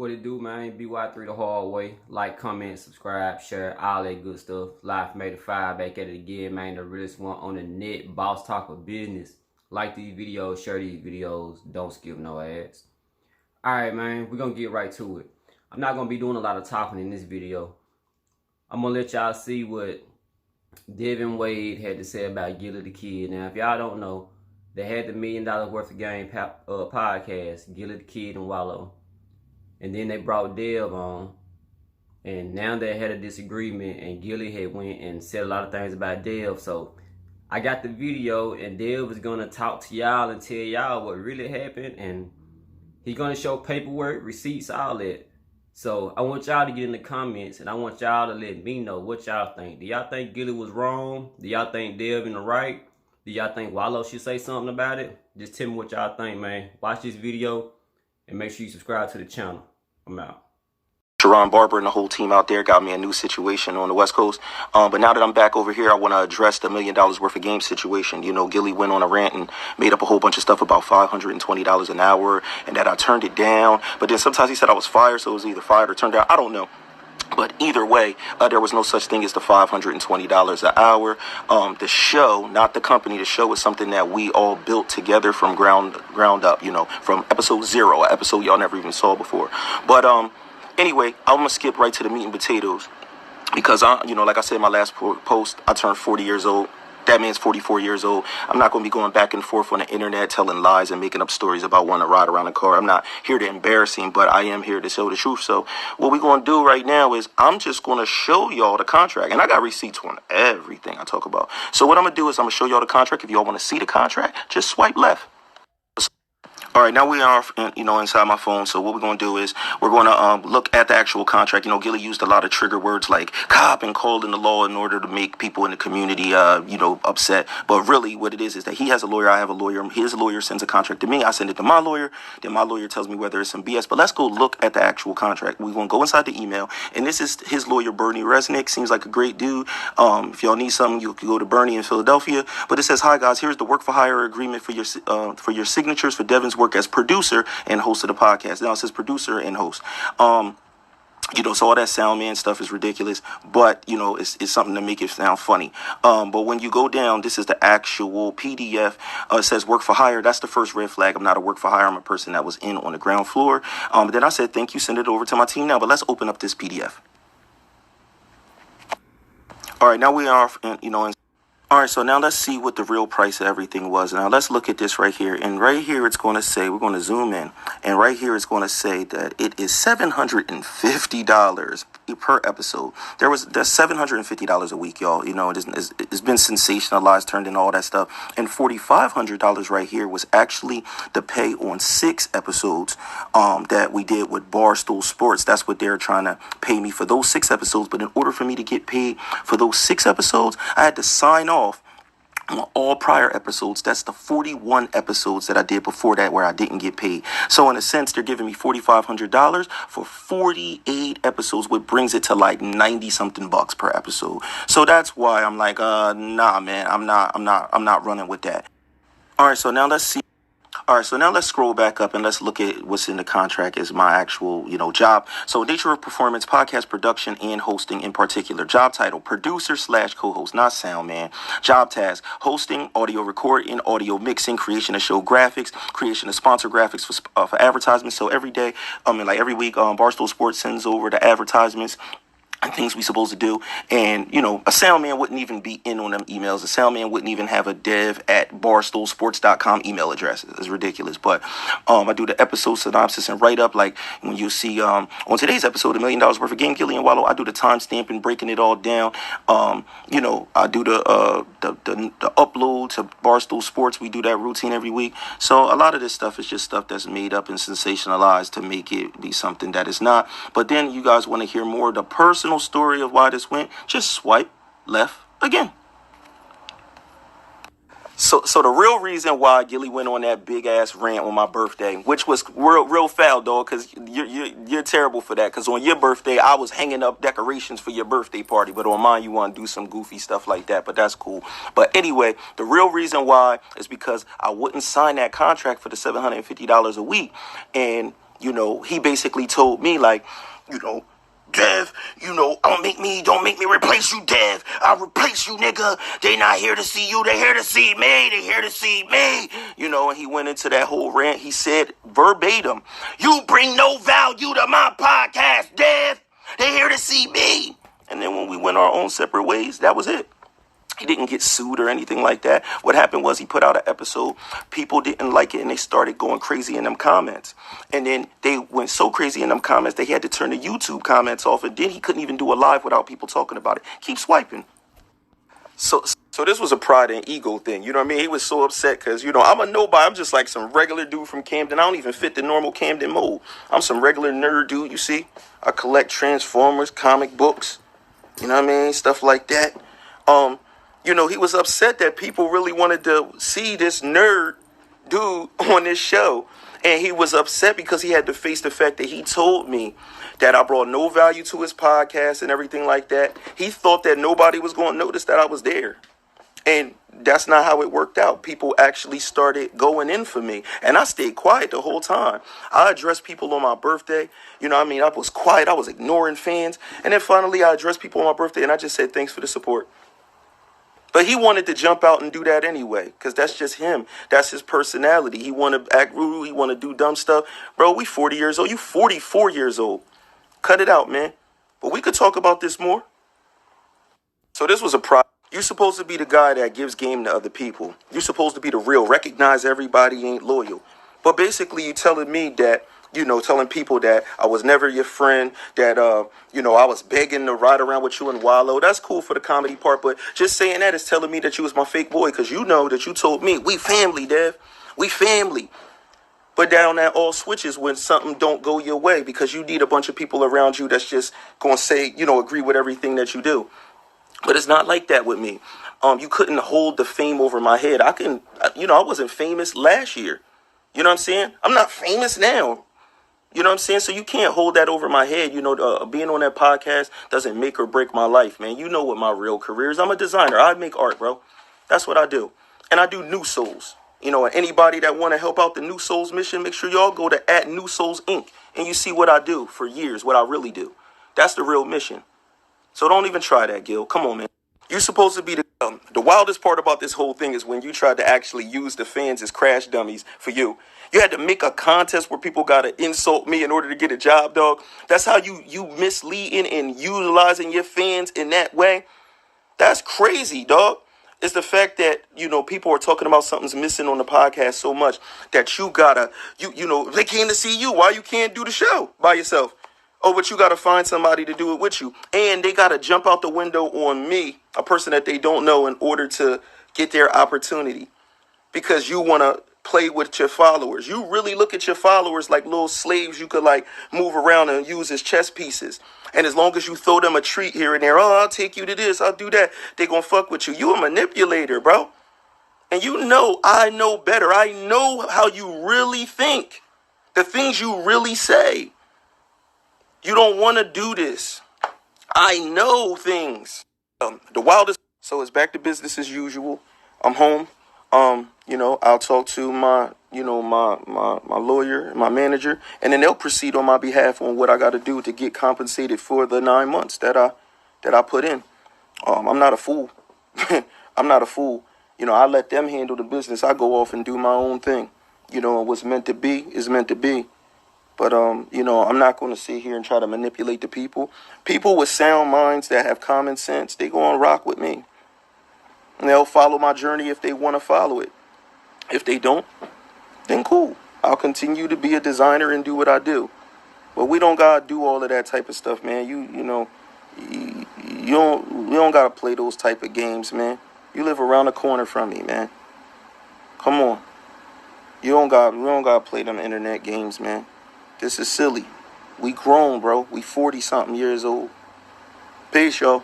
What it do, man? BY3 the hard way. Like, comment, subscribe, share, all that good stuff. Life made a fire back at it again, man. The realest one on the net. Boss talk of business. Like these videos, share these videos. Don't skip no ads. Alright, man. We're going to get right to it. I'm not going to be doing a lot of talking in this video. I'm going to let y'all see what Devin Wade had to say about Gillie the Kid. Now, if y'all don't know, they had the $1 million worth of game podcast, Gillie the Kid and Wallow. And then they brought Dev on. And now they had a disagreement. And Gillie had went and said a lot of things about Dev. So I got the video. And Dev is going to talk to y'all and tell y'all what really happened. And he's going to show paperwork, receipts, all that. So I want y'all to get in the comments. And I want y'all to let me know what y'all think. Do y'all think Gillie was wrong? Do y'all think Dev in the right? Do y'all think Wallow should say something about it? Just tell me what y'all think, man. Watch this video. And make sure you subscribe to the channel. I'm out. Sharon Barber and the whole team out there got me a new situation on the West Coast. But now that I'm back over here, I want to address the $1 million worth of game situation. You know, Gillie went on a rant and made up a whole bunch of stuff about $520 an hour and that I turned it down. But then sometimes he said I was fired, so it was either fired or turned down. I don't know. But either way, there was no such thing as the $520 an hour. The show, not the company, the show is something that we all built together from ground up, you know, from episode 0, an episode y'all never even saw before. But anyway, I'm going to skip right to the meat and potatoes because, like I said in my last post, I turned 40 years old. That man's 44 years old. I'm not going to be going back and forth on the internet telling lies and making up stories about wanting to ride around a car. I'm not here to embarrass him, but I am here to show the truth. So what we're going to do right now is I'm just going to show y'all the contract. And I got receipts on everything I talk about. So what I'm going to do is I'm going to show y'all the contract. If y'all want to see the contract, just swipe left. All right, now we are, inside my phone. So what we're going to do is we're going to look at the actual contract. You know, Gillie used a lot of trigger words like cop and called in the law in order to make people in the community, upset. But really what it is that he has a lawyer. I have a lawyer. His lawyer sends a contract to me. I send it to my lawyer. Then my lawyer tells me whether it's some BS. But let's go look at the actual contract. We're going to go inside the email. And this is his lawyer, Bernie Resnick. Seems like a great dude. If y'all need something, you can go to Bernie in Philadelphia. But it says, hi, guys, here's the work for hire agreement for your signatures for Devin's work as producer and host of the podcast. Now it says producer and host. So all that sound man stuff is ridiculous, but it's something to make it sound funny. But when you go down, this is the actual PDF. It says work for hire. That's the first red flag. I'm not a work for hire. I'm a person that was in on the ground floor. But then I said, thank you, send it over to my team now. But let's open up this PDF. All right, now we are, all right, so now let's see what the real price of everything was. Now let's look at this right here. And right here it's going to say, we're going to zoom in. And right here it's going to say that it is $750 per episode. That's $750 a week, y'all. It's been sensationalized, turned into all that stuff. And $4,500 right here was actually the pay on 6 episodes that we did with Barstool Sports. That's what they're trying to pay me for those 6 episodes. But in order for me to get paid for those 6 episodes, I had to sign off on all prior episodes. That's the 41 episodes that I did before that where I didn't get paid. So in a sense, they're giving me $4,500 for 48 episodes, which brings it to like 90 something bucks per episode. So that's why I'm like, nah, man, I'm not running with that. All right, so now let's see. All right, so now let's scroll back up and let's look at what's in the contract as my actual, job. So nature of performance, podcast production and hosting in particular. Job title, producer/co-host, not sound man. Job task, hosting, audio recording, audio mixing, creation of show graphics, creation of sponsor graphics for advertisements. So every day, every week, Barstool Sports sends over the advertisements and things we supposed to do. And, a sound man wouldn't even be in on them emails. A sound man wouldn't even have a dev@barstoolsports.com email address. It's ridiculous. But I do the episode synopsis and write-up. Like when you see on today's episode, $1 million worth of game, Gillie and Wallow, I do the timestamp and breaking it all down. I do the upload to Barstool Sports. We do that routine every week. So a lot of this stuff is just stuff that's made up and sensationalized to make it be something that it's not. But then you guys want to hear more of the personal story of why this went, just swipe left again. So the real reason why Gillie went on that big ass rant on my birthday, which was real foul, dog, because you're terrible for that. Because on your birthday, I was hanging up decorations for your birthday party, but on mine, you want to do some goofy stuff like that. But that's cool. But anyway, the real reason why is because I wouldn't sign that contract for the $750 a week, and he basically told me, like, Dev, don't make me replace you, Dev. I'll replace you, nigga. They not here to see you. They here to see me. They here to see me. And he went into that whole rant. He said verbatim, you bring no value to my podcast, Dev. They here to see me. And then when we went our own separate ways, that was it. He didn't get sued or anything like that. What happened was he put out an episode. People didn't like it, and they started going crazy in them comments. And then they went so crazy in them comments, they had to turn the YouTube comments off. And then he couldn't even do a live without people talking about it. Keep swiping. So this was a pride and ego thing. You know what I mean? He was so upset because, I'm a nobody. I'm just like some regular dude from Camden. I don't even fit the normal Camden mold. I'm some regular nerd dude, you see. I collect Transformers, comic books. You know what I mean? Stuff like that. He was upset that people really wanted to see this nerd dude on this show. And he was upset because he had to face the fact that he told me that I brought no value to his podcast and everything like that. He thought that nobody was going to notice that I was there. And that's not how it worked out. People actually started going in for me. And I stayed quiet the whole time. I addressed people on my birthday. I was quiet. I was ignoring fans. And then finally I addressed people on my birthday and I just said, thanks for the support. But he wanted to jump out and do that anyway, because that's just him. That's his personality. He want to act rude. He want to do dumb stuff. Bro, we 40 years old. You 44 years old. Cut it out, man. But we could talk about this more. So this was a problem. You're supposed to be the guy that gives game to other people. You're supposed to be the real. Recognize everybody ain't loyal. But basically, you telling me that, telling people that I was never your friend, that, I was begging to ride around with you and Wallow. That's cool for the comedy part, but just saying that is telling me that you was my fake boy, because you know that you told me, we family, Dev. We family. But down that all switches when something don't go your way, because you need a bunch of people around you that's just going to say, agree with everything that you do. But it's not like that with me. You couldn't hold the fame over my head. I wasn't famous last year. You know what I'm saying? I'm not famous now. You know what I'm saying? So you can't hold that over my head. Being on that podcast doesn't make or break my life, man. You know what my real career is. I'm a designer. I make art, bro. That's what I do. And I do New Souls. And anybody that want to help out the New Souls mission, make sure y'all go to @NewSoulsInc. And you see what I do for years, what I really do. That's the real mission. So don't even try that, Gil. Come on, man. You're supposed to be the wildest part about this whole thing is when you tried to actually use the fans as crash dummies for you. You had to make a contest where people got to insult me in order to get a job, dog. That's how you misleading and utilizing your fans in that way. That's crazy, dog. It's the fact that, people are talking about something's missing on the podcast so much that you gotta, they came to see you. Why you can't do the show by yourself? Oh, but you got to find somebody to do it with you. And they got to jump out the window on me, a person that they don't know, in order to get their opportunity. Because you want to play with your followers. You really look at your followers like little slaves you could move around and use as chess pieces. And as long as you throw them a treat here and there, I'll take you to this, I'll do that, they going to fuck with you. You a manipulator, bro. And I know better. I know how you really think. The things you really say. You don't want to do this. I know things. The wildest. So it's back to business as usual. I'm home. I'll talk to my lawyer, my manager, and then they'll proceed on my behalf on what I got to do to get compensated for the 9 months that I put in. I'm not a fool. I'm not a fool. I let them handle the business. I go off and do my own thing. What's meant to be is meant to be. But, I'm not going to sit here and try to manipulate the people. People with sound minds that have common sense, they go and rock with me. And they'll follow my journey if they want to follow it. If they don't, then cool. I'll continue to be a designer and do what I do. But we don't got to do all of that type of stuff, man. You don't got to play those type of games, man. You live around the corner from me, man. Come on. We don't got to play them internet games, man. This is silly. We grown, bro. We 40-something years old. Peace, y'all.